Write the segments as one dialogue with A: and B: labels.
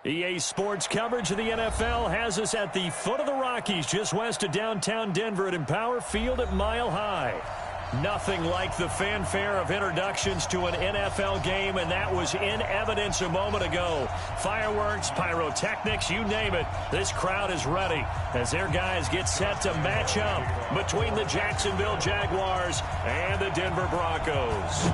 A: EA Sports coverage of the NFL has us at the foot of the Rockies, just west of downtown Denver at Empower Field at Mile High. Nothing like the fanfare of introductions to an NFL game, and that was in evidence a moment ago. Fireworks, pyrotechnics, you name it. This crowd is ready as their guys get set to match up between the Jacksonville Jaguars and the Denver Broncos.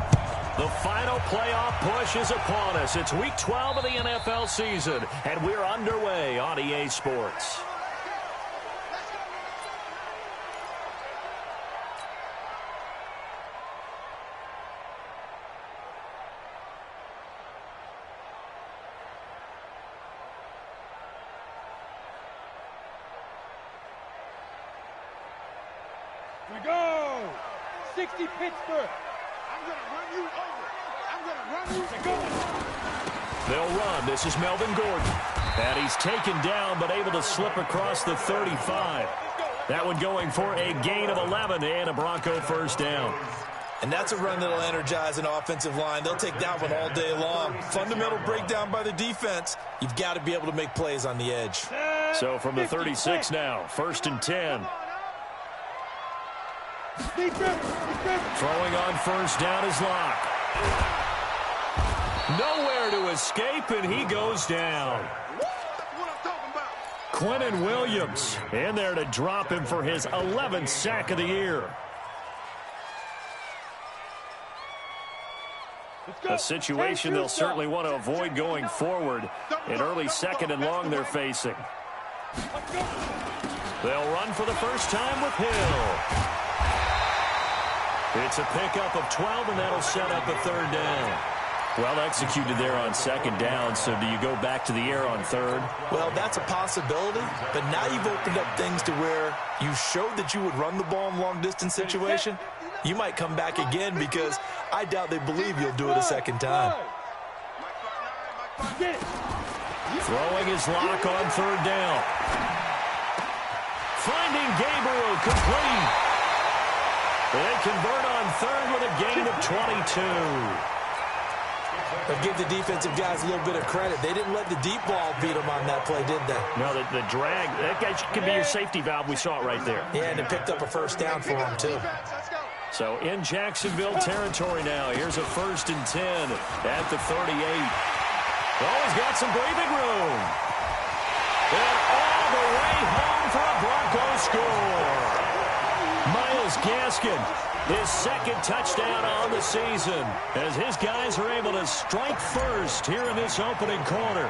A: The final playoff push is upon us. It's Week 12 of the NFL season, and we're underway on EA Sports.
B: Here we go! 60 Pittsburgh! I'm going to run you over. I'm going to run you. Go.
A: They'll run. This is Melvin Gordon. And he's taken down but able to slip across the 35. That one going for a gain of 11 and a Bronco first down.
C: And that's a run that'll energize an offensive line. They'll take that one all day long. Fundamental breakdown by the defense. You've got to be able to make plays on the edge.
A: So from the 36 now, 1st and 10. Throwing on first down is Locke. Nowhere to escape, and he goes down. Quinnen Williams in there to drop him for his 11th sack of the year. A situation they'll certainly want to avoid going forward. An early 2nd and long they're facing. They'll run for the first time with Hill. It's a pickup of 12, and that'll set up a 3rd down. Well executed there on 2nd down, so do you go back to the air on 3rd?
C: Well, that's a possibility, but now you've opened up things to where you showed that you would run the ball in long-distance situation. You might come back again because I doubt they believe you'll do it a 2nd time.
A: Throwing his Lock on 3rd down. Finding Gabriel complete. They convert on 3rd with a gain of 22.
C: But give the defensive guys a little bit of credit. They didn't let the deep ball beat them on that play, did they?
A: No, the drag, that guy could be your safety valve. We saw it right there.
C: Yeah, and it picked up a first down for him, too.
A: So in Jacksonville territory now. Here's a 1st and 10 at the 38. Oh, he's got some breathing room. And all the way home for a Bronco score. Myles Gaskin, his 2nd touchdown on the season, as his guys are able to strike first here in this opening quarter.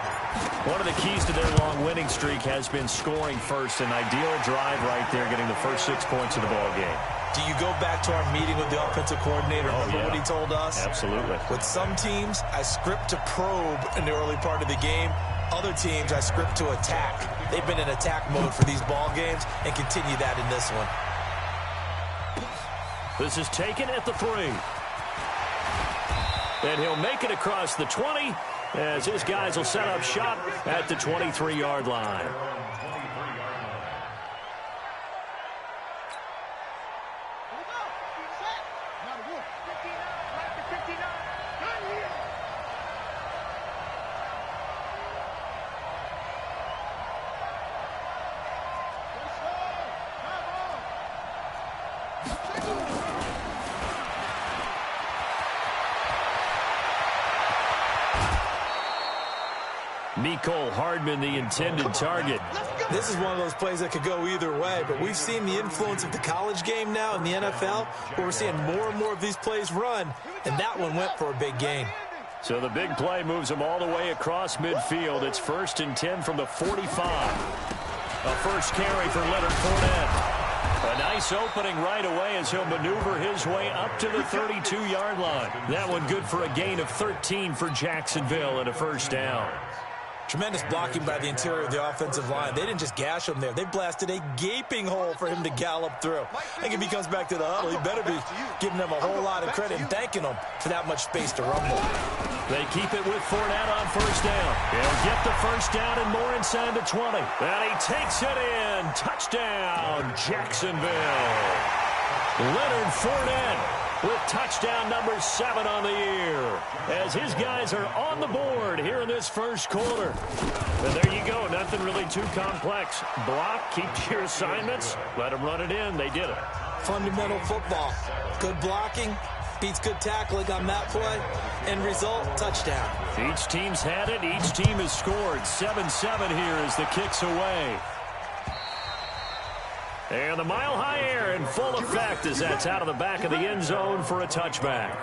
A: One of the keys to their long winning streak has been scoring first. An ideal drive right there, getting the first 6 points of the ball game.
C: Do you go back to our meeting with the offensive coordinator? Remember what he told us?
A: Absolutely.
C: With some teams, I script to probe in the early part of the game. Other teams, I script to attack. They've been in attack mode for these ball games and continue that in this one.
A: This is taken at the 3. And he'll make it across the 20 as his guys will set up shop at the 23-yard line. Mecole Hardman, the intended target.
C: This is one of those plays that could go either way, but we've seen the influence of the college game now in the NFL, where we're seeing more and more of these plays run, and that one went for a big gain.
A: So the big play moves them all the way across midfield. It's 1st and 10 from the 45. A first carry for Leonard Fournette. A nice opening right away as he'll maneuver his way up to the 32-yard line. That one good for a gain of 13 for Jacksonville and a first down.
C: Tremendous blocking by the interior of the offensive line. They didn't just gash him there. They blasted a gaping hole for him to gallop through. I think if he comes back to the huddle, he better be giving them a whole lot of credit and thanking them for that much space to rumble.
A: They keep it with Fournette on first down. He'll get the first down and more inside the 20. And he takes it in. Touchdown, Jacksonville. Leonard Fournette with touchdown number 7 on the year, as his guys are on the board here in this first quarter. And there you go. Nothing really too complex. Block, keep to your assignments, let them run it in. They did it.
C: Fundamental football. Good blocking beats good tackling on that play. End result, touchdown.
A: Each team's had it. Each team has scored. 7-7 here as the kick's away. And the mile-high air in full effect as that's out of the back of the end zone for a touchback.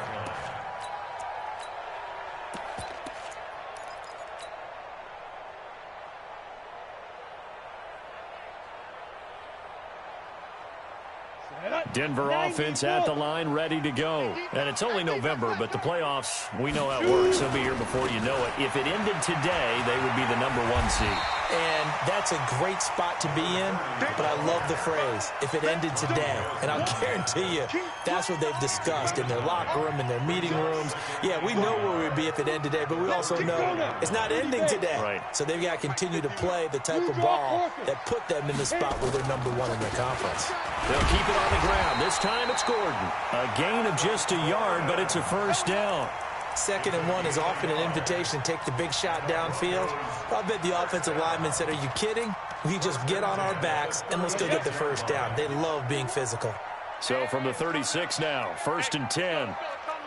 A: Denver offense at the line, ready to go. And it's only November, but the playoffs, we know how it works. They'll be here before you know it. If it ended today, they would be the number 1 seed.
C: And that's a great spot to be in, but I love the phrase, if it ended today. And I'll guarantee you, that's what they've discussed in their locker room, in their meeting rooms. Yeah, we know where we'd be if it ended today, but we also know it's not ending today.
A: Right.
C: So they've got to continue to play the type of ball that put them in the spot where they're number 1 in their conference.
A: They'll keep it on the ground. This time it's Gordon. A gain of just a yard, but it's a first down.
C: 2nd and 1 is often an invitation to take the big shot downfield. I bet the offensive lineman said, are you kidding? We just get on our backs and let's go get the first down. They love being physical.
A: So from the 36 now, 1st and 10.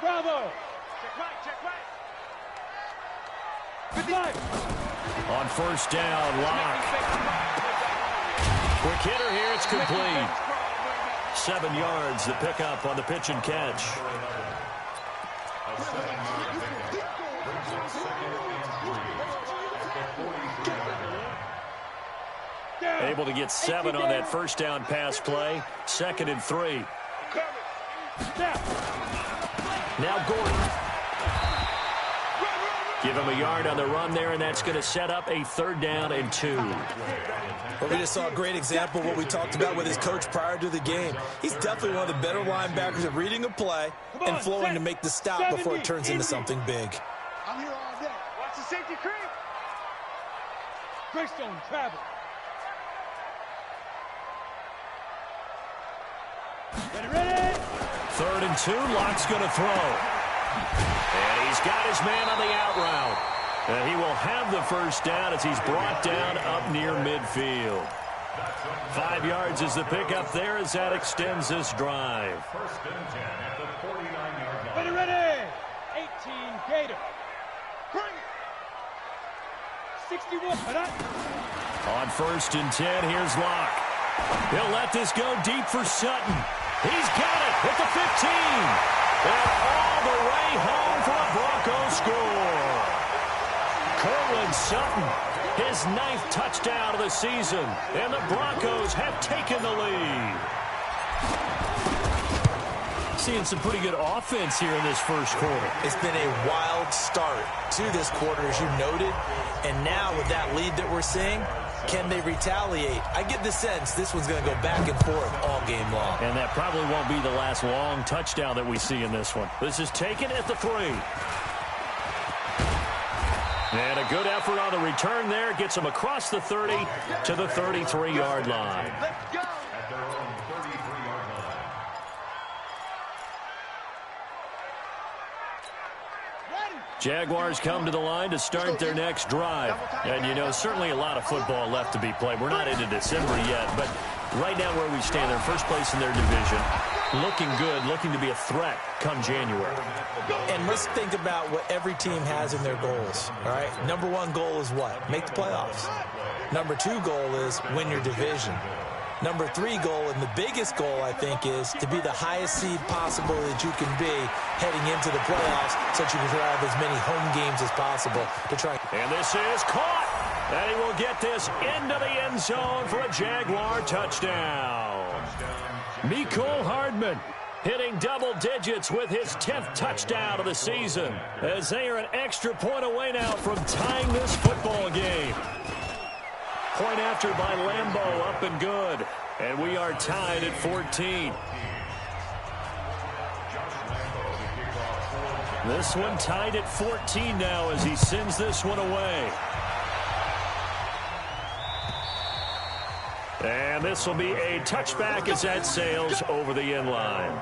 B: Bravo.
A: On first down, Locke. Quick hitter here, it's complete. 7 yards, the pickup on the pitch and catch. Able to get 7 on that first down pass play. 2nd and 3. Now Gordon. Give him a yard on the run there, and that's going to set up a 3rd down and 2.
C: Well, we just saw a great example of what we talked about with his coach prior to the game. He's definitely one of the better linebackers at reading a play and flowing to make the stop before it turns into something big.
B: I'm here all day. Watch the safety creep. Greystone travel. Ready.
A: 3rd and 2, Locke's going to throw. And he's got his man on the out route. And he will have the first down as he's brought down up near midfield. 5 yards is the pickup there as that extends this drive.
B: Ready. 18 Gator. Bring it. 61.
A: On 1st and 10, here's Locke. He'll let this go deep for Sutton. He's got it at the 15. And all the way home for a Broncos score. Courtland Sutton, his 9th touchdown of the season. And the Broncos have taken the lead. Seeing some pretty good offense here in this first quarter.
C: It's been a wild start to this quarter, as you noted. And now with that lead that we're seeing, can they retaliate? I get the sense this one's going to go back and forth all game long.
A: And that probably won't be the last long touchdown that we see in this one. This is taken at the 3. And a good effort on the return there. Gets him across the 30 to the 33-yard line.
B: Let's go.
A: Jaguars come to the line to start their next drive. And, you know, certainly a lot of football left to be played. We're not into December yet, but right now where we stand, they're first place in their division. Looking good, looking to be a threat come January.
C: And let's think about what every team has in their goals, all right? Number 1 goal is what? Make the playoffs. Number 2 goal is win your division. Number 3 goal, and the biggest goal, I think, is to be the highest seed possible that you can be heading into the playoffs so that you can have as many home games as possible to try.
A: And this is caught. And he will get this into the end zone for a Jaguar touchdown. Mecole Hardman hitting double digits with his 10th touchdown of the season as they are an extra point away now from tying this football game. Point after by Lambeau, up and good. And we are tied at 14. This one tied at 14 now as he sends this one away. And this will be a touchback as that sails over the end line.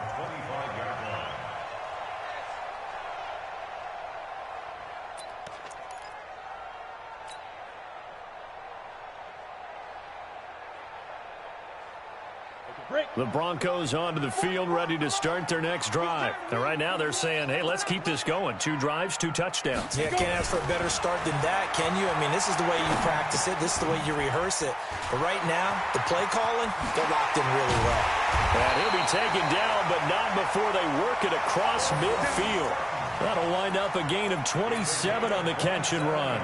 A: The Broncos onto the field, ready to start their next drive. And right now they're saying, hey, let's keep this going. 2 drives, 2 touchdowns.
C: Yeah, can't ask for a better start than that, can you? I mean, this is the way you practice it. This is the way you rehearse it. But right now, the play calling, they're locked in really well.
A: And he'll be taken down, but not before they work it across midfield. That'll wind up a gain of 27 on the catch and run.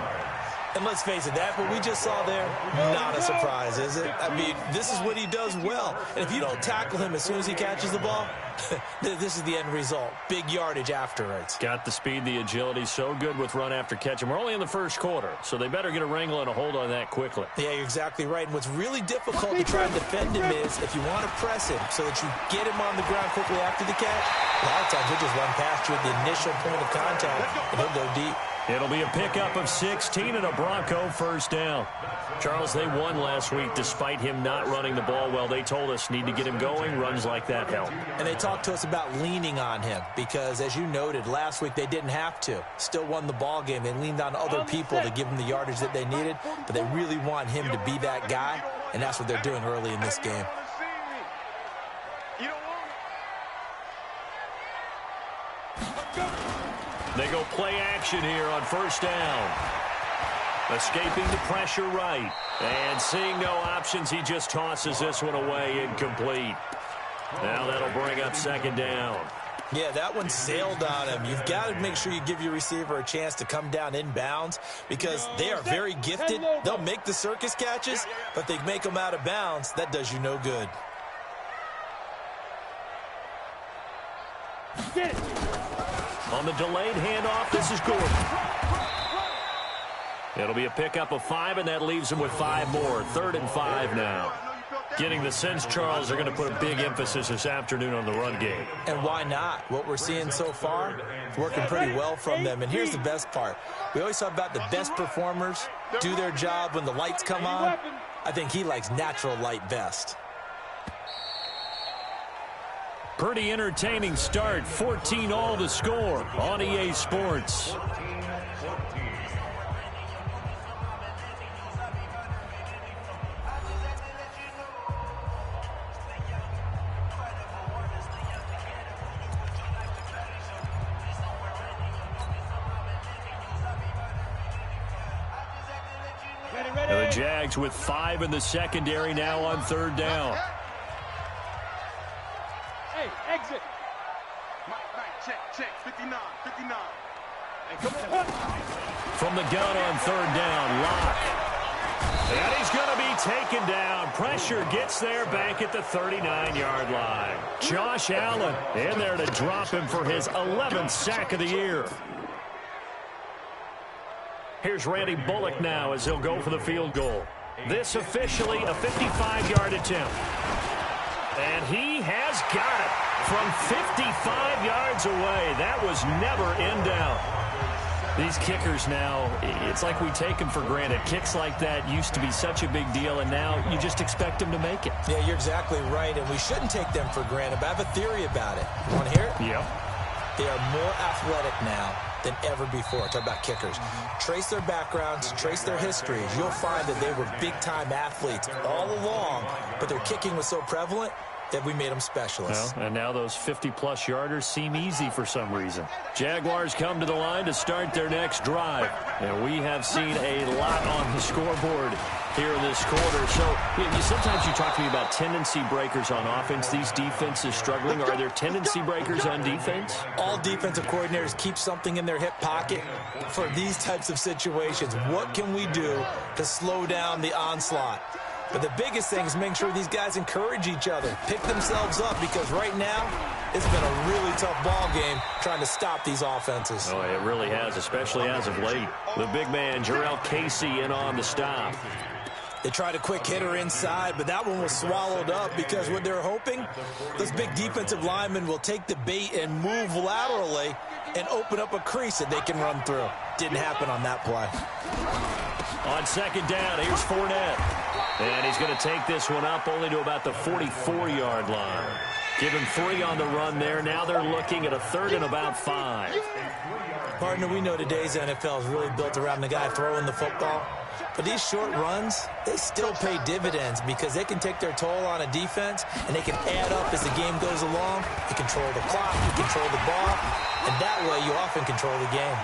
C: And let's face it, that what we just saw there, not a surprise, is it? I mean, this is what he does well. And if you don't tackle him as soon as he catches the ball, this is the end result. Big yardage afterwards.
A: Got the speed, the agility, so good with run after catch. And we're only in the first quarter, so they better get a wrangle and a hold on that quickly.
C: Yeah, you're exactly right. And what's really difficult to try and defend him is if you want to press him so that you get him on the ground quickly after the catch, a lot of times he'll just run past you at the initial point of contact, and he'll go deep.
A: It'll be a pickup of 16 and a Bronco first down. Charles, they won last week despite him not running the ball well. They told us need to get him going. Runs like that help.
C: And they talked to us about leaning on him because, as you noted, last week they didn't have to. Still won the ball game. They leaned on other people to give them the yardage that they needed, but they really want him to be that guy, and that's what they're doing early in this game.
A: They go play action here on first down. Escaping the pressure right. And seeing no options, he just tosses this one away, incomplete. Now that'll bring up second down.
C: Yeah, that one sailed on him. You've got to make sure you give your receiver a chance to come down inbounds because they are very gifted. They'll make the circus catches, but they make them out of bounds. That does you no good.
B: Get it.
A: On the delayed handoff, this is Gordon. It'll be a pickup of 5, and that leaves him with 5 more. 3rd and 5 now. Getting the sense, Charles, they're going to put a big emphasis this afternoon on the run game.
C: And why not? What we're seeing so far is working pretty well from them. And here's the best part. We always talk about the best performers do their job when the lights come on. I think he likes natural light best.
A: Pretty entertaining start. 14-all the score on EA Sports. The Jags with 5 in the secondary now on 3rd down.
B: Hey, exit. Check. 59. Hey, come on.
A: From the gun on 3rd down, Locke. And he's going to be taken down. Pressure gets there back at the 39-yard line. Josh Allen in there to drop him for his 11th sack of the year. Here's Randy Bullock now as he'll go for the field goal. This officially a 55-yard attempt. And he has got it from 55 yards away. That was never in doubt. These kickers now, it's like we take them for granted. Kicks like that used to be such a big deal, and now you just expect them to make it.
C: Yeah, you're exactly right, and we shouldn't take them for granted, but I have a theory about it. You want to hear it?
A: Yep.
C: They are more athletic now than ever before. Talk about kickers. Trace their backgrounds, trace their histories. You'll find that they were big-time athletes all along, but their kicking was so prevalent that we made them specialists.
A: Well, and now those 50-plus yarders seem easy for some reason. Jaguars come to the line to start their next drive. And we have seen a lot on the scoreboard here in this quarter. So sometimes you talk to me about tendency breakers on offense. These defenses struggling. Are there tendency breakers on defense?
C: All defensive coordinators keep something in their hip pocket for these types of situations. What can we do to slow down the onslaught? But the biggest thing is making sure these guys encourage each other, pick themselves up, because right now it's been a really tough ball game trying to stop these offenses.
A: Oh, it really has, especially as of late. The big man, Jarrell Casey, in on the stop.
C: They tried a quick hitter inside, but that one was swallowed up because what they're hoping, those big defensive linemen will take the bait and move laterally and open up a crease that they can run through. Didn't happen on that play.
A: On 2nd down, here's Fournette. And he's going to take this one up only to about the 44-yard line. Give him 3 on the run there. Now they're looking at a 3rd and about 5.
C: Partner, we know today's NFL is really built around the guy throwing the football. But these short runs, they still pay dividends because they can take their toll on a defense, and they can add up as the game goes along. You control the clock, you control the ball, and that way you often control the game.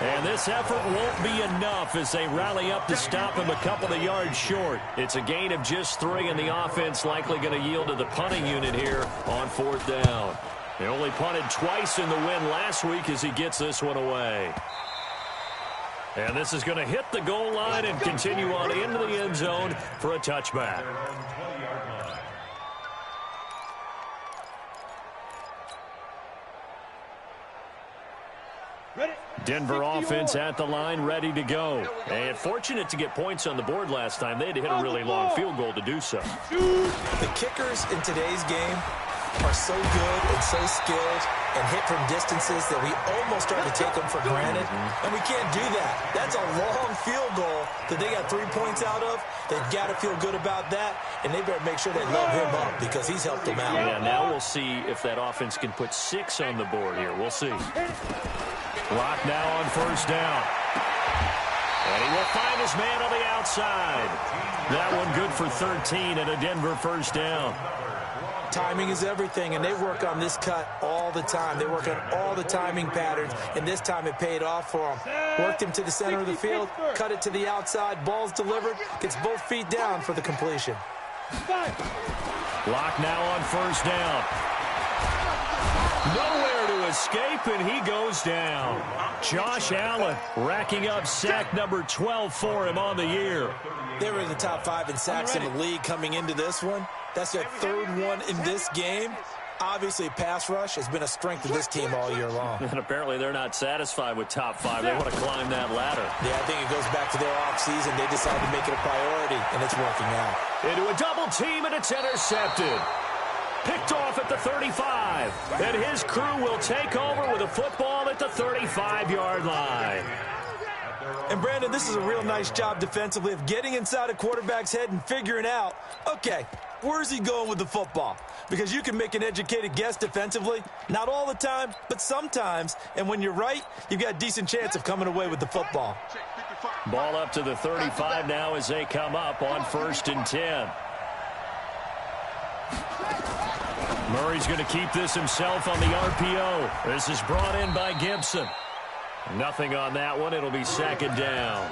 A: And this effort won't be enough as they rally up to stop him a couple of yards short. It's a gain of just 3, and the offense likely going to yield to the punting unit here on 4th down. They only punted twice in the win last week as he gets this one away. And this is going to hit the goal line and continue on into the end zone for a touchback. Denver offense at the line, ready to go. And fortunate to get points on the board last time. They had to hit a really long field goal to do so.
C: The kickers in today's game are so good and so skilled and hit from distances that we almost start to take them for granted. And we can't do that. That's a long field goal that they got 3 points out of. They've got to feel good about that, and they better make sure they load him up because he's helped them out.
A: Yeah, now we'll see if that offense can put 6 on the board here. We'll see. Clock now on 1st down. And he will find his man on the outside. That one good for 13 and a Denver 1st down.
C: Timing is everything, and they work on this cut all the time. They work on all the timing patterns, and this time it paid off for them. Worked him to the center of the field, cut it to the outside, ball's delivered, gets both feet down for the completion.
A: Clock now on 1st down. Nowhere to escape, and he goes down. Josh Allen racking up sack number 12 for him on the year.
C: They were in the top 5 in sacks in the league coming into this one. That's their 3rd one in this game. Obviously, pass rush has been a strength of this team all year long.
A: And apparently they're not satisfied with top 5. They want to climb that ladder.
C: Yeah, I think it goes back to their offseason. They decided to make it a priority, and it's working out.
A: Into a double team, and it's intercepted. Picked off at the 35. And his crew will take over with a football at the 35-yard line.
C: And, Brandon, this is a real nice job defensively of getting inside a quarterback's head and figuring out, okay, where's he going with the football? Because you can make an educated guess defensively. Not all the time, but sometimes. And when you're right, you've got a decent chance of coming away with the football.
A: Ball up to the 35 now as they come up on 1st and 10. Murray's going to keep this himself on the RPO. This is brought in by Gibson. Nothing on that one. It'll be 2nd down.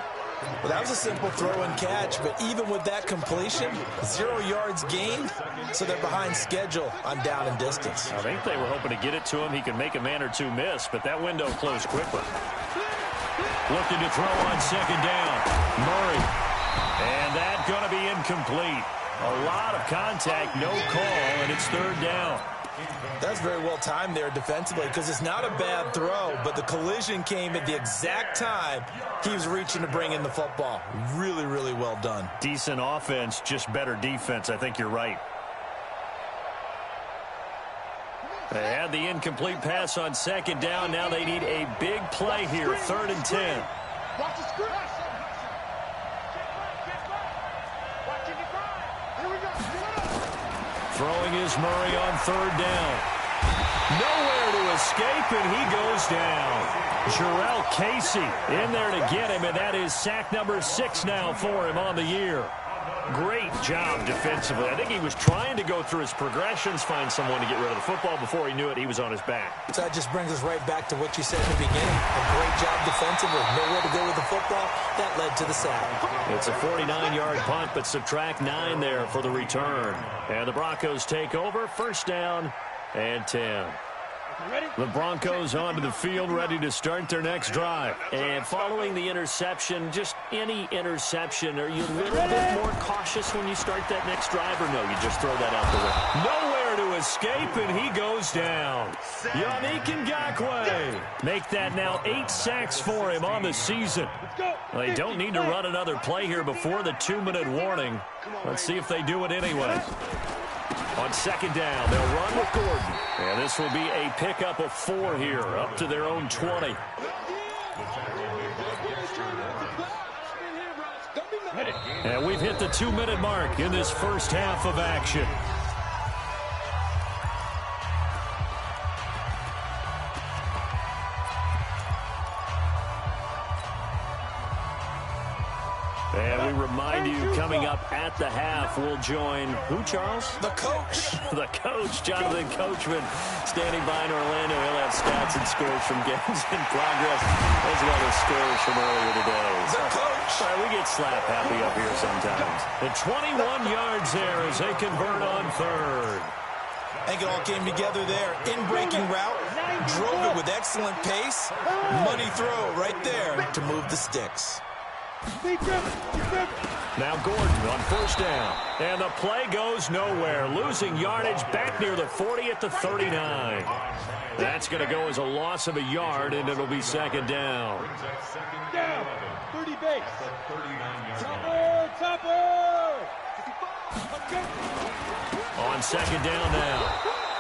C: Well, that was a simple throw and catch, but even with that completion, 0 yards gained, so they're behind schedule on down and distance.
A: I think they were hoping to get it to him. He could make a man or two miss, but that window closed quickly. Looking to throw on 2nd down. Murray. And that's going to be incomplete. A lot of contact, no call, and it's 3rd down.
C: That's very well timed there defensively because it's not a bad throw, but the collision came at the exact time he was reaching to bring in the football. Really, really well done.
A: Decent offense, just better defense. I think you're right. They had the incomplete pass on 2nd down. Now they need a big play here, 3rd and 10.
B: Watch the screen.
A: Throwing is Murray on 3rd down. Nowhere to escape, and he goes down. Jurrell Casey in there to get him, and that is sack number 6 now for him on the year. Great job defensively. I think he was trying to go through his progressions, find someone to get rid of the football. Before he knew it, he was on his back.
C: So that just brings us right back to what you said in the beginning. A great job defensively. Nowhere to go with the football. That led to the sack.
A: It's a 49-yard punt, but subtract 9 there for the return. And the Broncos take over. 1st down and 10. The Broncos onto the field, ready to start their next drive. And following the interception, just any interception, are you a little bit more cautious when you start that next drive, or no, you just throw that out the way? Nowhere to escape, and he goes down. Yannick Ngakoue. Make that now 8 sacks for him on the season. Well, they don't need to run another play here before the 2-minute warning. Let's see if they do it anyway. On 2nd down, they'll run with Gordon. And this will be a pickup of 4 here, up to their own 20. And we've hit the 2-minute mark in this first half of action. And we coming up at the half. We'll join who, Charles?
C: The coach.
A: The coach, Jonathan Coachman, standing by in Orlando. He'll have stats and scores from games in progress, as well as scores from earlier today.
C: The coach.
A: All right, we get slap happy up here sometimes. The 21 yards there as they convert on third.
C: I think it all came together there. In-breaking route, drove it with excellent pace. Money throw right there to move the sticks.
A: Now Gordon on first down. And the play goes nowhere. Losing yardage back near the 40 at the 39. That's going to go as a loss of a yard, and it'll be second down.
B: Down, 30 base. Topper.
A: On second down now,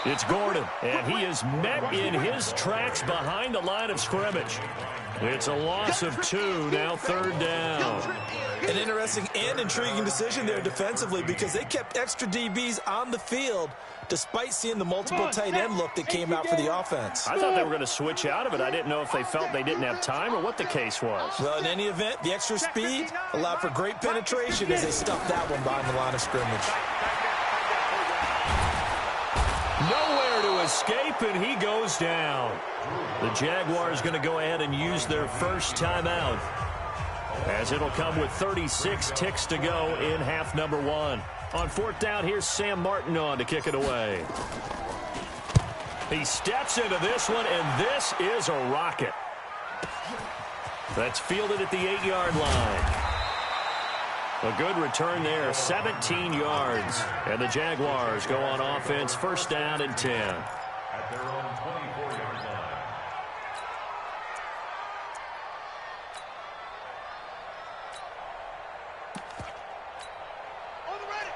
A: it's Gordon, and he is met in his tracks behind the line of scrimmage. It's a loss of 2, now third down.
C: An interesting and intriguing decision there defensively because they kept extra DBs on the field despite seeing the multiple tight end look that came out for the offense.
A: I thought they were going to switch out of it. I didn't know if they felt they didn't have time or what the case was.
C: Well, in any event, the extra speed allowed for great penetration as they stuffed that one behind the line of scrimmage.
A: Nowhere to escape, and he goes down. The Jaguars going to go ahead and use their first timeout, as it'll come with 36 ticks to go in half number 1. On fourth down, here's Sam Martin on to kick it away. He steps into this one, and this is a rocket. That's fielded at the 8-yard line. A good return there, 17 yards. And the Jaguars go on offense, first down and 10.
D: At their own 24-yard line.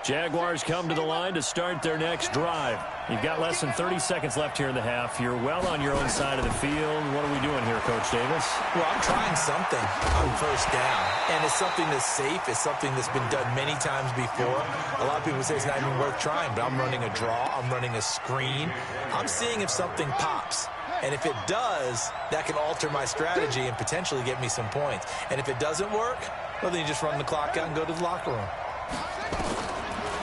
A: Jaguars come to the line to start their next drive. You've got less than 30 seconds left here in the half. You're well on your own side of the field. What are we doing here, Coach Davis?
C: Well, I'm trying something on first down, and it's something that's safe. It's something that's been done many times before. A lot of people say it's not even worth trying, but I'm running a draw. I'm running a screen. I'm seeing if something pops. And if it does, that can alter my strategy and potentially get me some points. And if it doesn't work, well, then you just run the clock out and go to the locker room.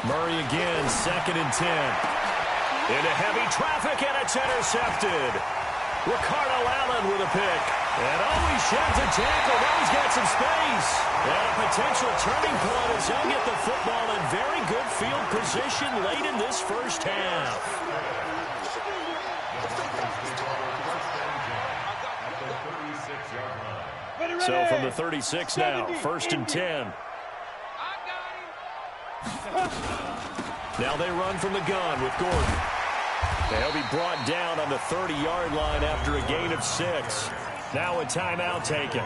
A: Murray again, second and 10. Into heavy traffic, and it's intercepted. Ricardo Allen with a pick. And he sheds a tackle. Now he's got some space. And a potential turning point as he'll get the football in very good field position late in this first half. So from the 36 now, first and 10. Now they run from the gun with Gordon. They'll be brought down on the 30-yard line after a gain of 6. Now a timeout taken.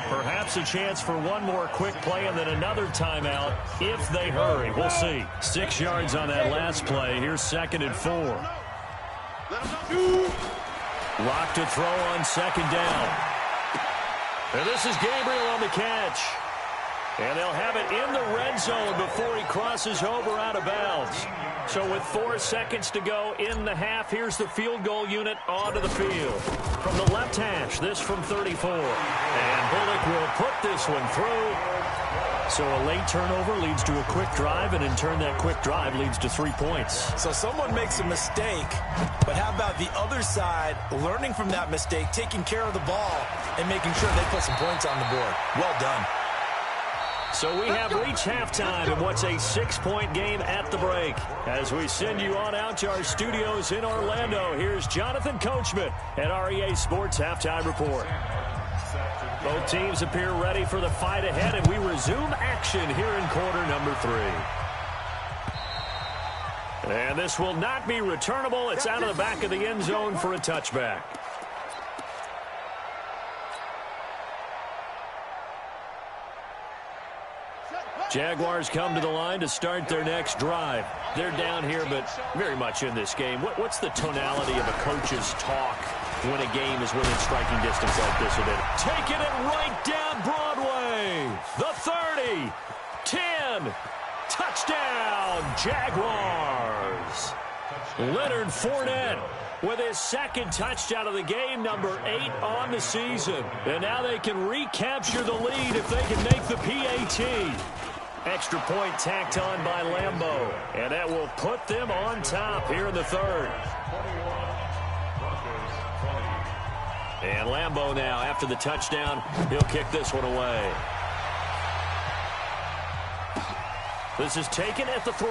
A: Perhaps a chance for one more quick play and then another timeout if they hurry. We'll see. 6 yards on that last play. Here's second and 4. Lock to throw on second down. And this is Gabriel on the catch. And they'll have it in the red zone before he crosses over out of bounds. So with 4 seconds to go in the half, here's the field goal unit onto the field. From the left hash, this from 34. And Bullock will put this one through. So a late turnover leads to a quick drive, and in turn that quick drive leads to 3 points.
C: So someone makes a mistake, but how about the other side learning from that mistake, taking care of the ball, and making sure they put some points on the board? Well done.
A: So we have reached halftime in what's a 6-point game at the break. As we send you on out to our studios in Orlando, here's Jonathan Coachman at REA Sports Halftime Report. Both teams appear ready for the fight ahead, and we resume action here in quarter number 3. And this will not be returnable. It's out of the back of the end zone for a touchback. Jaguars come to the line to start their next drive. They're down here, but very much in this game. What's the tonality of a coach's talk when a game is within striking distance like this of it? Taking it right down Broadway. The 30, 10, touchdown, Jaguars. Leonard Fournette with his second touchdown of the game, number 8 on the season. And now they can recapture the lead if they can make the PAT. Extra point tacked on by Lambeau. And that will put them on top here in the third. And Lambeau now, after the touchdown, he'll kick this one away. This is taken at the 3.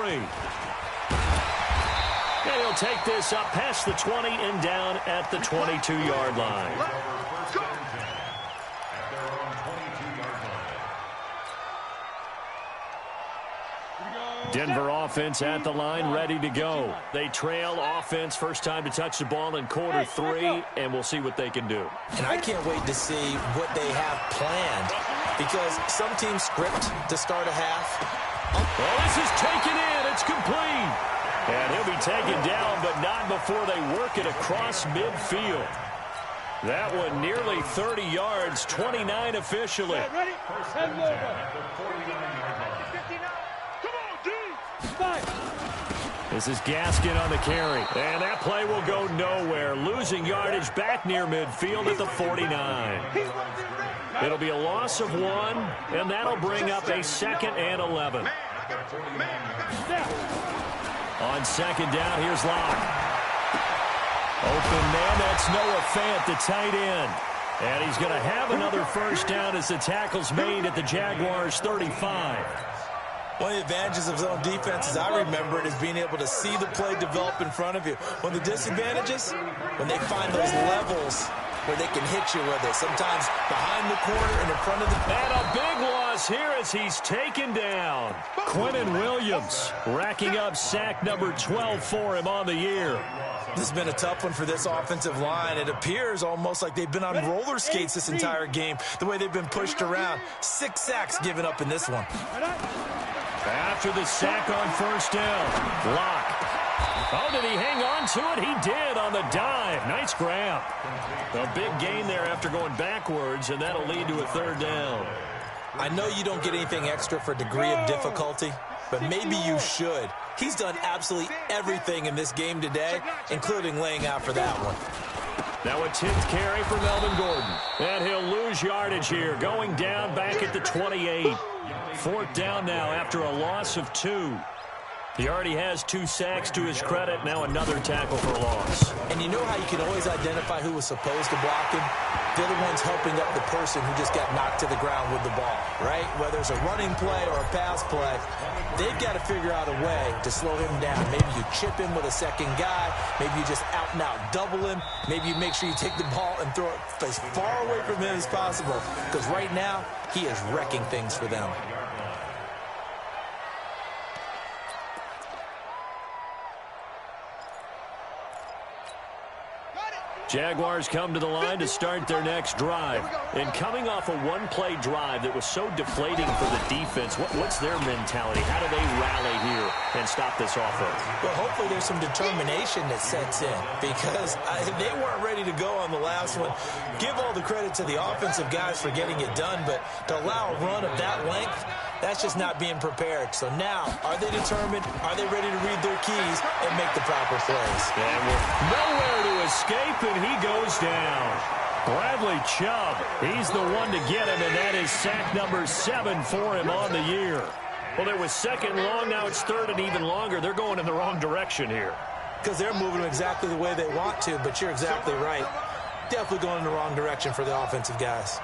A: And he'll take this up past the 20 and down at the 22-yard line. Denver offense at the line, ready to go. They trail offense, first time to touch the ball in quarter 3, and we'll see what they can do.
C: And I can't wait to see what they have planned, because some teams script to start a half.
A: Well, this is taken in. It's complete. And he'll be taken down, but not before they work it across midfield. That one nearly 30 yards, 29 officially.
B: Ready? Send him over.
A: This is Gaskin on the carry. And that play will go nowhere. Losing yardage back near midfield at the 49. It'll be a loss of 1, and that'll bring up a 2nd and 11. On 2nd down, here's Locke. Open man, that's Noah Fant, the tight end. And he's going to have another first down as the tackle's made at the Jaguars' 35.
C: One of the advantages of zone defense, as I remember it, is being able to see the play develop in front of you. One of the disadvantages, when they find those levels where they can hit you with it, sometimes behind the corner and in front of the...
A: And a big loss here as he's taken down. Quinnen Williams racking up sack number 12 for him on the year.
C: This has been a tough one for this offensive line. It appears almost like they've been on roller skates this entire game, the way they've been pushed around. 6 sacks given up in this one.
A: After the sack on first down, Locke. Oh, did he hang on to it? He did on the dive. Nice grab. A big gain there after going backwards, and that'll lead to a 3rd down.
C: I know you don't get anything extra for degree of difficulty, but maybe you should. He's done absolutely everything in this game today, including laying out for that one.
A: Now a 10th carry for Melvin Gordon. And he'll lose yardage here, going down back at the 28. 4th down now after a loss of 2. He already has 2 sacks to his credit. Now another tackle for loss.
C: And you know how you can always identify who was supposed to block him? They're the ones helping up the person who just got knocked to the ground with the ball, right? Whether it's a running play or a pass play, they've got to figure out a way to slow him down. Maybe you chip him with a second guy. Maybe you just out and out double him. Maybe you make sure you take the ball and throw it as far away from him as possible. Because right now, he is wrecking things for them.
A: Jaguars come to the line to start their next drive. And coming off a one-play drive that was so deflating for the defense, what's their mentality? How do they rally here and stop this offense?
C: Well, hopefully there's some determination that sets in, because they weren't ready to go on the last one. Give all the credit to the offensive guys for getting it done, but to allow a run of that length, that's just not being prepared. So now, are they determined? Are they ready to read their keys and make the proper plays?
A: And with nowhere to escape, and he goes down. Bradley Chubb, he's the one to get him, and that is sack number 7 for him on the year. Well, there was 2nd and long, now it's 3rd and even longer. They're going in the wrong direction here.
C: Because they're moving exactly the way they want to, but you're exactly right. Definitely going in the wrong direction for the offensive guys.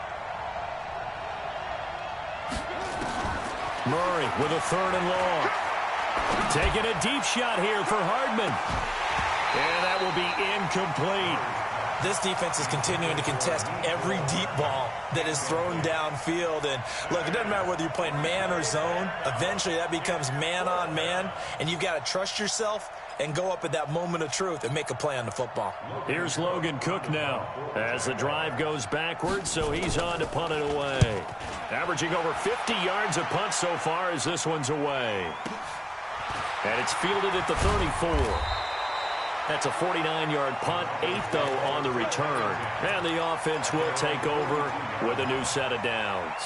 A: Murray with a 3rd and long. Taking a deep shot here for Hardman. And that will be incomplete.
C: This defense is continuing to contest every deep ball that is thrown downfield. And look, it doesn't matter whether you're playing man or zone. Eventually that becomes man on man. And you've got to trust yourself and go up at that moment of truth and make a play on the football.
A: Here's Logan Cook now as the drive goes backwards, so he's on to punt it away. Averaging over 50 yards a punt so far as this one's away. And it's fielded at the 34. That's a 49-yard punt, 8 though on the return. And the offense will take over with a new set of downs.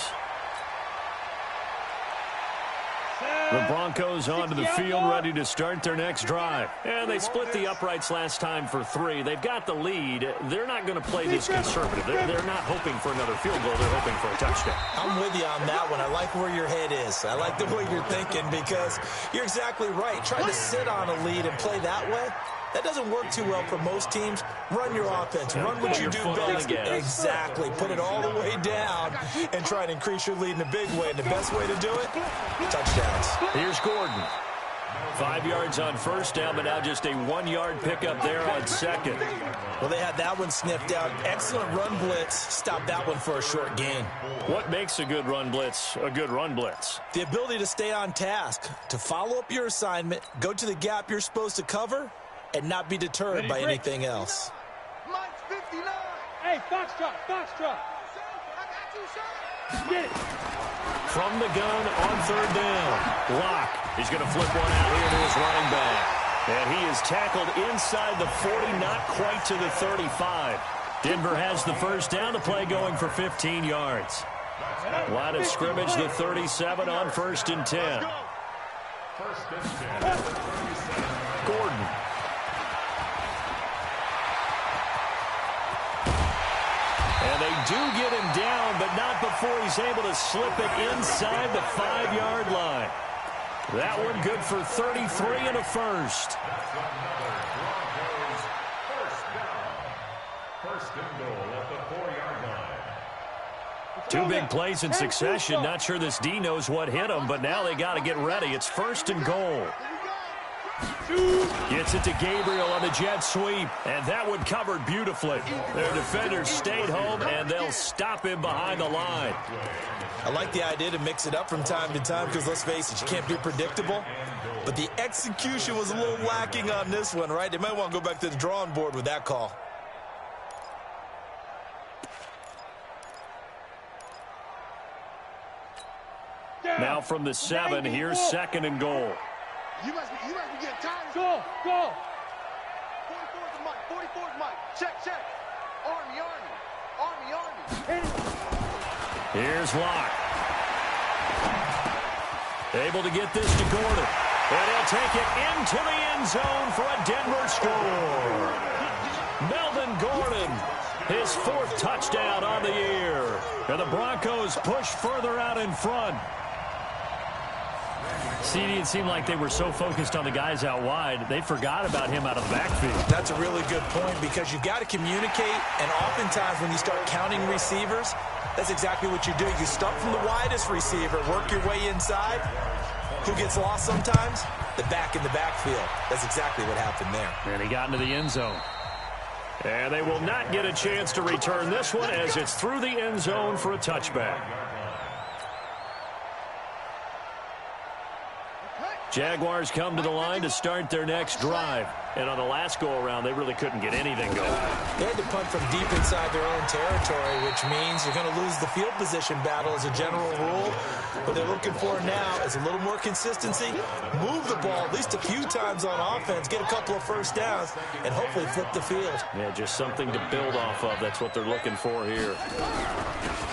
A: The Broncos onto the field, ready to start their next drive. And they split the uprights last time for 3. They've got the lead. They're not going to play this conservative. They're not hoping for another field goal. They're hoping for a touchdown.
C: I'm with you on that one. I like where your head is. I like the way you're thinking because you're exactly right. Trying to sit on a lead and play that way, that doesn't work too well for most teams. Run your offense. Run what you do best. Exactly. Put it all the way down and try and increase your lead in a big way. And the best way to do it, touchdowns.
A: Here's Gordon. 5 yards on first down, but now just a 1-yard pickup there on second.
C: Well, they had that one sniffed out. Excellent run blitz. Stop that one for a short gain.
A: What makes a good run blitz a good run blitz?
C: The ability to stay on task, to follow up your assignment, go to the gap you're supposed to cover, and not be deterred by anything else.
B: Mike's 59. Hey, Foxtrot, Foxtrot. I got you, sir. Get it.
A: From the gun on third down. Locke. He's going to flip one out here to his running back. And he is tackled inside the 40, not quite to the 35. Denver has the first down. The play going for 15 yards. Line of scrimmage, the 37 on 1st and 10. Gordon. And they do get him down, but not before he's able to slip it inside the 5-yard line. That one good for 33 and a first.
D: First and goal at the 4-yard line.
A: 2 big plays in succession. Not sure this D knows what hit him, but now they got to get ready. It's 1st and goal. Gets it to Gabriel on the jet sweep, and that one covered beautifully. Their defenders stayed home, and they'll stop him behind the line.
C: I like the idea to mix it up from time to time because, let's face it, you can't be predictable. But the execution was a little lacking on this one, right? They might want to go back to the drawing board with that call.
A: Now from the 7, here's 2nd and goal.
B: You must be getting tired. Go, go. 44's Mike, 44's Mike. Check, check. Army, Army. Army, Army.
A: Here's Locke. Able to get this to Gordon. And he'll take it into the end zone for a Denver score. Melvin Gordon, his 4th touchdown on the year. And the Broncos push further out in front. CD, it seemed like they were so focused on the guys out wide, they forgot about him out of the backfield.
C: That's a really good point because you've got to communicate, and oftentimes when you start counting receivers, that's exactly what you do. You start from the widest receiver, work your way inside. Who gets lost sometimes? The back in the backfield. That's exactly what happened there.
A: And he got into the end zone. And they will not get a chance to return this one as it's through the end zone for a touchback. Jaguars come to the line to start their next drive. And on the last go-around, they really couldn't get anything going.
C: They had to punt from deep inside their own territory, which means you're going to lose the field position battle as a general rule. What they're looking for now is a little more consistency, move the ball at least a few times on offense, get a couple of first downs, and hopefully flip the field.
A: Yeah, just something to build off of. That's what they're looking for here.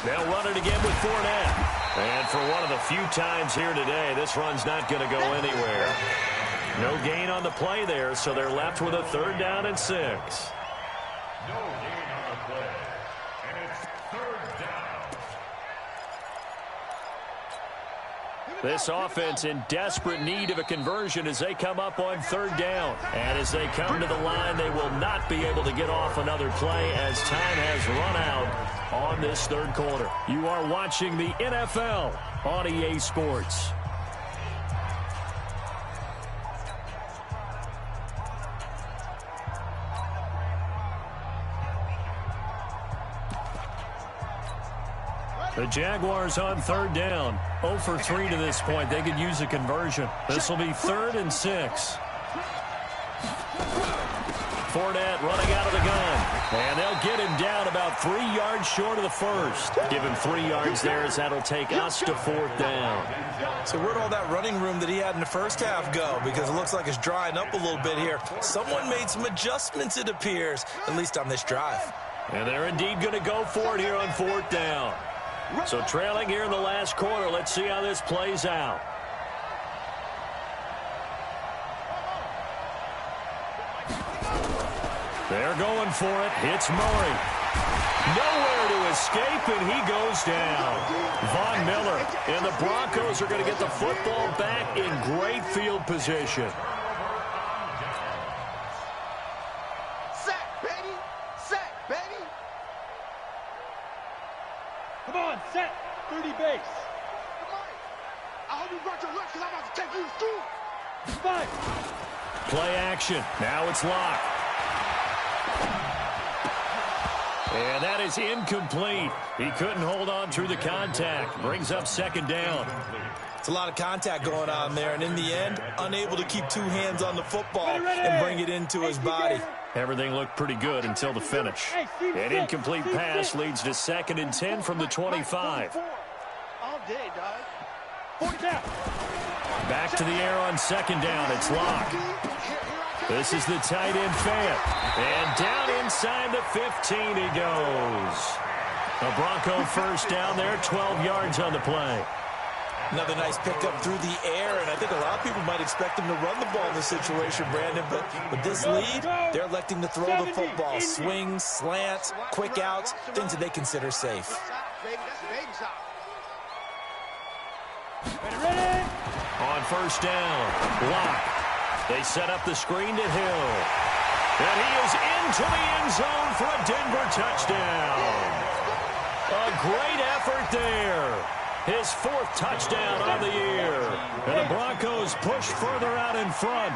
A: They'll run it again with Fournette. And for one of the few times here today, this run's not going to go anywhere. No gain on the play there, so they're left with a 3rd down and 6.
D: No gain on the play. And it's 3rd down.
A: This offense in desperate need of a conversion as they come up on 3rd down. And as they come to the line, they will not be able to get off another play as time has run out on this 3rd quarter. You are watching the NFL on EA Sports. The Jaguars on 3rd down. 0 for 3 to this point. They could use a conversion. This will be 3rd and 6. Fournette running out of the gun. And they'll get him down about 3 yards short of the first. Give him 3 yards there as that'll take us to 4th down.
C: So where'd all that running room that he had in the first half go? Because it looks like it's drying up a little bit here. Someone made some adjustments, it appears, at least on this drive.
A: And they're indeed going to go for it here on 4th down. So trailing here in the last quarter, let's see how this plays out. They're going for it. Hits Murray. Nowhere to escape, and he goes down. Von Miller, and the Broncos are going to get the football back in great field position.
B: Sack, baby. Sack, baby.
E: Come on, set. 30 base.
B: Come on. I hope you brought your lunch because I'm about to take you to school.
E: Five.
A: Play action. Now it's Locke. And that is incomplete. He couldn't hold on through the contact. Brings up second down.
C: It's a lot of contact going on there, and in the end, unable to keep two hands on the football and bring it into his body.
A: Everything looked pretty good until the finish. An incomplete pass leads to 2nd and 10 from the 25.
B: All day, dog.
E: 40 down.
A: Back to the air on second down. It's Locke. This is the tight end Fant. And down inside the 15 he goes. A Bronco first down there, 12 yards on the play.
C: Another nice pickup through the air, and I think a lot of people might expect him to run the ball in this situation, Brandon, but with this lead, they're electing to throw the football. Swings, slants, quick outs, things that they consider safe.
B: Baby, that's baby shot.
E: Ready.
A: On first down, Locke. They set up the screen to Hill. And he is into the end zone for a Denver touchdown. A great effort there. His 4th touchdown on the year. And the Broncos push further out in front.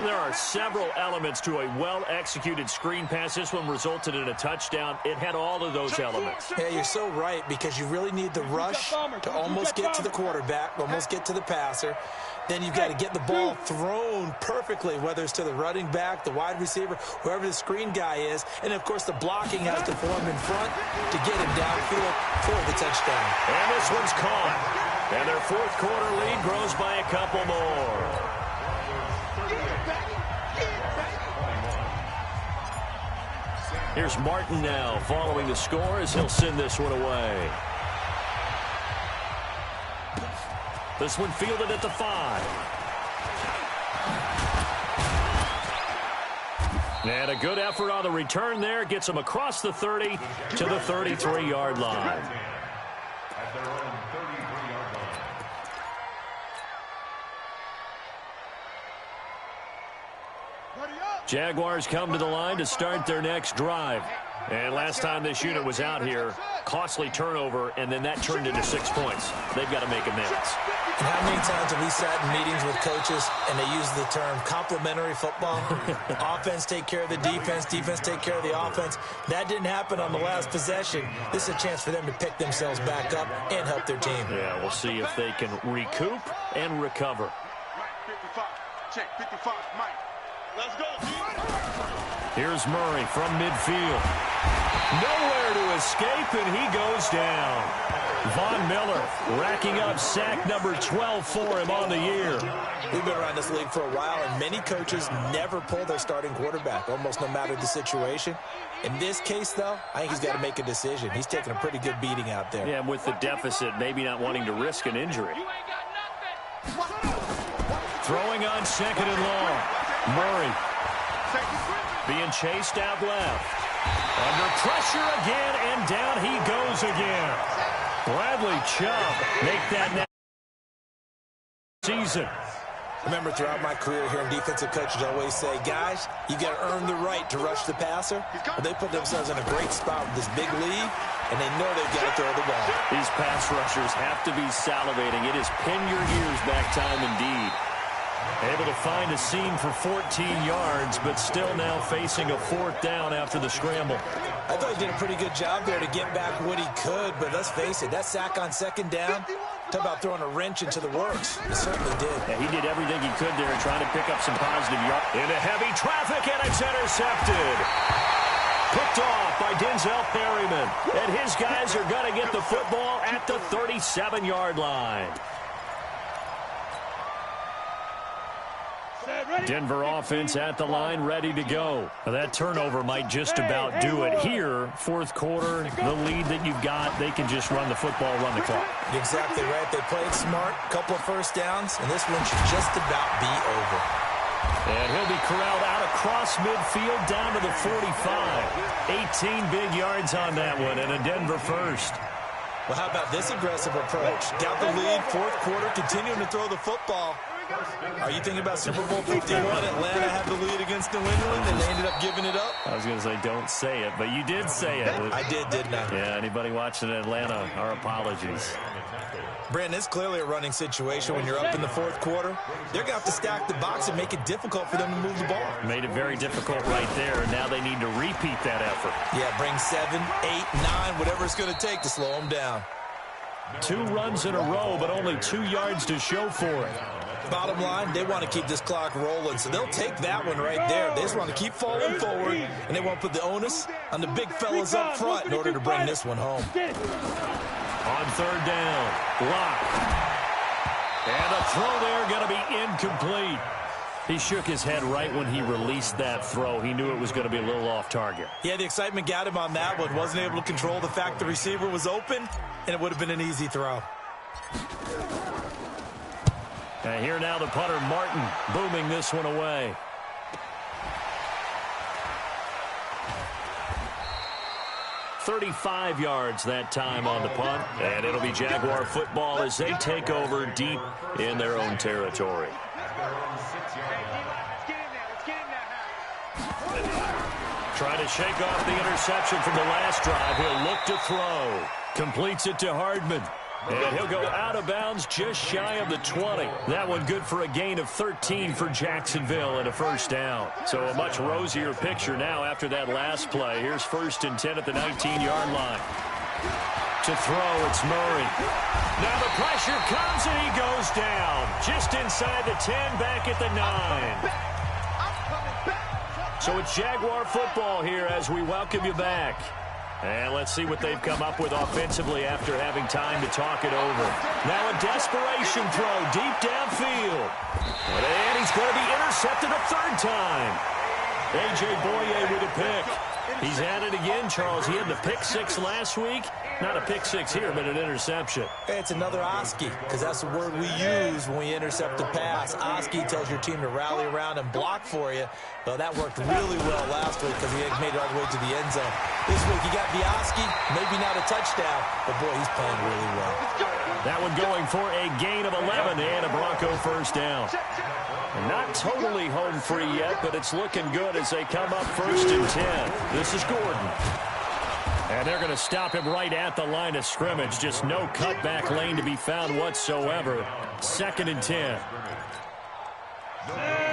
A: There are several elements to a well-executed screen pass. This one resulted in a touchdown. It had all of those elements.
C: Yeah, you're so right, because you really need the rush to almost get to the quarterback, almost get to the passer. Then you've got to get the ball thrown perfectly, whether it's to the running back, the wide receiver, whoever the screen guy is. And, of course, the blocking has to form in front to get him downfield for the touchdown.
A: And this one's caught. And their 4th quarter lead grows by a couple more. Here's Martin now following the score as he'll send this one away. This one fielded at the 5. And a good effort on the return there. Gets him across the 30 to the 33-yard line.
D: At their own 33-yard line.
A: Jaguars come to the line to start their next drive. And last time this unit was out here, costly turnover, and then that turned into 6 points. They've got to make amends.
C: And how many times have we sat in meetings with coaches and they use the term complementary football? Offense take care of the defense, defense take care of the offense. That didn't happen on the last possession. This is a chance for them to pick themselves back up and help their team.
A: Yeah, we'll see if they can recoup and recover.
B: Mike, 55. Check, 55. Mike. Let's go, G.
A: Here's Murray from midfield. Nowhere to escape, and he goes down. Von Miller racking up sack number 12 for him on the year.
C: We've been around this league for a while, and many coaches never pull their starting quarterback, almost no matter the situation. In this case, though, I think he's got to make a decision. He's taking a pretty good beating out there.
A: Yeah, with the deficit, maybe not wanting to risk an injury. Throwing on 2nd and long. Murray being chased out left. Under pressure again, and down he goes again. Bradley Chubb make that next season.
C: Remember, throughout my career here in defensive coaches, I always say, guys, you got to earn the right to rush the passer. Well, they put themselves in a great spot with this big lead, and they know they've got to throw the ball.
A: These pass rushers have to be salivating. It is pin your ears back time indeed. Able to find a seam for 14 yards, but still now facing a 4th down after the scramble.
C: I thought he did a pretty good job there to get back what he could, but let's face it, that sack on 2nd down, talk about throwing a wrench into the works. He certainly did.
A: Yeah, he did everything he could there trying to pick up some positive yards. Into heavy traffic, and it's intercepted. Picked off by Denzel Perryman. And his guys are going to get the football at the 37-yard line. Denver offense at the line, ready to go. That turnover might just about do it here. 4th quarter, the lead that you've got, they can just run the football, run the clock.
C: Exactly right. They played smart, couple of first downs, and this one should just about be over.
A: And he'll be corralled out across midfield down to the 45. 18 big yards on that one, and a Denver first.
C: Well, how about this aggressive approach? Got the lead, fourth quarter, continuing to throw the football. Are you thinking about Super Bowl 51? Atlanta had the lead against New England, and they ended up giving it up?
A: I was going to say, don't say it, but you did say it.
C: I did, didn't I?
A: Yeah, anybody watching Atlanta, our apologies.
C: Brandon, it's clearly a running situation when you're up in the fourth quarter. They're going to have to stack the box and make it difficult for them to move the ball.
A: Made it very difficult right there, and now they need to repeat that effort.
C: Yeah, bring 7, 8, 9, whatever it's going to take to slow them down.
A: 2 runs in a row, but only 2 yards to show for it.
C: Bottom line, they want to keep this clock rolling, so they'll take that one right there. They just want to keep falling forward, and they won't put the onus on the big fellas up front in order to bring this one home.
A: On third down, block. And a throw there going to be incomplete. He shook his head right when he released that throw. He knew it was going to be a little off target.
C: Yeah, the excitement got him on that one. Wasn't able to control the fact the receiver was open, and it would have been an easy throw.
A: And here now the punter, Martin, booming this one away. .35 yards that time on the punt, and it'll be Jaguar football as they take over deep in their own territory. Trying to shake off the interception from the last drive. He'll look to throw. Completes it to Hardman. And he'll go out of bounds just shy of the 20. That one good for a gain of 13 for Jacksonville and a first down. So a much rosier picture now after that last play. Here's 1st and 10 at the 19-yard line. To throw, it's Murray. Now the pressure comes and he goes down. Just inside the 10, back at the 9. So it's Jaguar football here as we welcome you back. And let's see what they've come up with offensively after having time to talk it over. Now a desperation throw deep downfield. And he's going to be intercepted a third time. A.J. Boye with a pick. He's at it again, Charles. He had the pick 6 last week. Not a pick 6 here, but an interception.
C: It's another Oski, because that's the word we use when we intercept a pass. Oski tells your team to rally around and block for you. Well, that worked really well last week because he made it all the way to the end zone. This week he got the Oski, maybe not a touchdown, but boy, he's playing really well.
A: That one going for a gain of 11 and a Bronco first down. Not totally home free yet, but it's looking good as they come up 1st and 10. This is Gordon. And they're going to stop him right at the line of scrimmage. Just no cutback lane to be found whatsoever. 2nd and 10.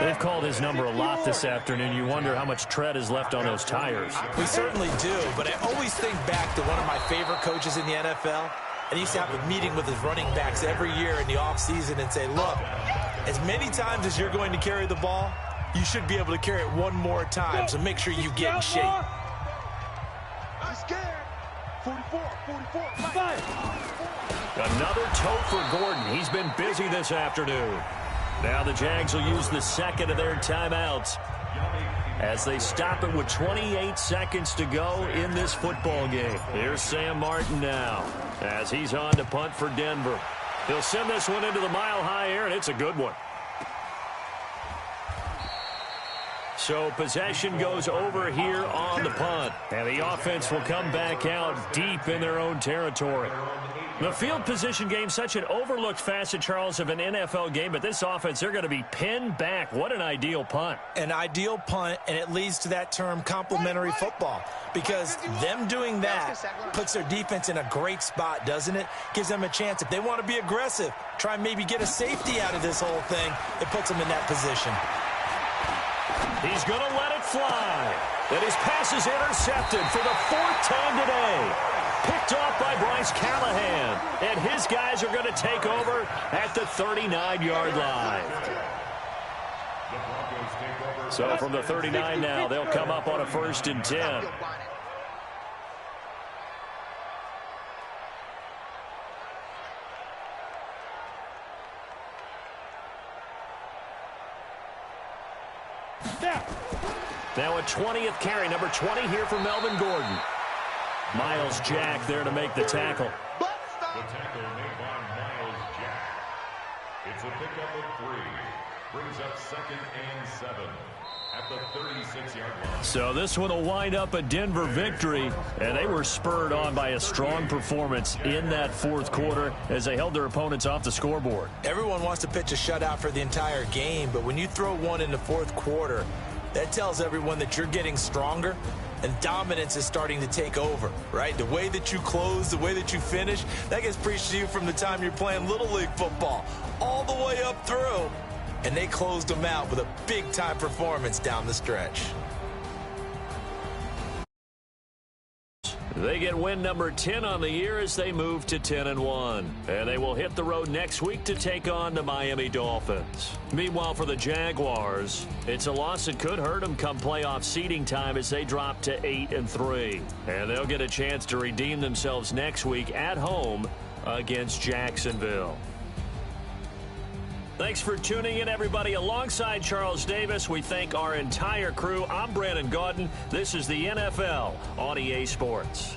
A: They've called his number a lot this afternoon. You wonder how much tread is left on those tires.
C: We certainly do, but I always think back to one of my favorite coaches in the NFL. And he used to have a meeting with his running backs every year in the offseason and say, look, as many times as you're going to carry the ball, you should be able to carry it one more time, so make sure you get in shape.
B: I'm scared. 44, 5.
A: Another toe for Gordon. He's been busy this afternoon. Now the Jags will use the second of their timeouts as they stop it with 28 seconds to go in this football game. Here's Sam Martin now as he's on to punt for Denver. He'll send this one into the mile-high air, and it's a good one. So possession goes over here on the punt. And the offense will come back out deep in their own territory. The field position game, such an overlooked facet, Charles, of an NFL game. But this offense, they're going to be pinned back. What an ideal punt.
C: An ideal punt, and it leads to that term complementary football. Because them doing that puts their defense in a great spot, doesn't it? Gives them a chance. If they want to be aggressive, try and maybe get a safety out of this whole thing, it puts them in that position.
A: He's going to let it fly. And his pass is intercepted for the 4th time today. Picked off by Bryce Callahan. And his guys are going to take over at the 39-yard line. So from the 39 now, they'll come up on a 1st and 10. Now a 20th carry, number 20 here for Melvin Gordon. Miles Jack there to make the tackle.
D: The tackle made by Miles Jack. It's a pickup of 3. Brings up 2nd and 7 at the 36-yard line.
A: So this one will wind up a Denver victory, and they were spurred on by a strong performance in that fourth quarter as they held their opponents off the scoreboard.
C: Everyone wants to pitch a shutout for the entire game, but when you throw one in the fourth quarter, that tells everyone that you're getting stronger and dominance is starting to take over, right? The way that you close, the way that you finish, that gets preached to you from the time you're playing Little League football all the way up through. And they closed them out with a big-time performance down the stretch.
A: They get win number 10 on the year as they move to 10-1. And they will hit the road next week to take on the Miami Dolphins. Meanwhile, for the Jaguars, it's a loss that could hurt them come playoff seeding time as they drop to 8-3. And they'll get a chance to redeem themselves next week at home against Jacksonville. Thanks for tuning in, everybody. Alongside Charles Davis, we thank our entire crew. I'm Brandon Gaudin. This is the NFL on EA Sports.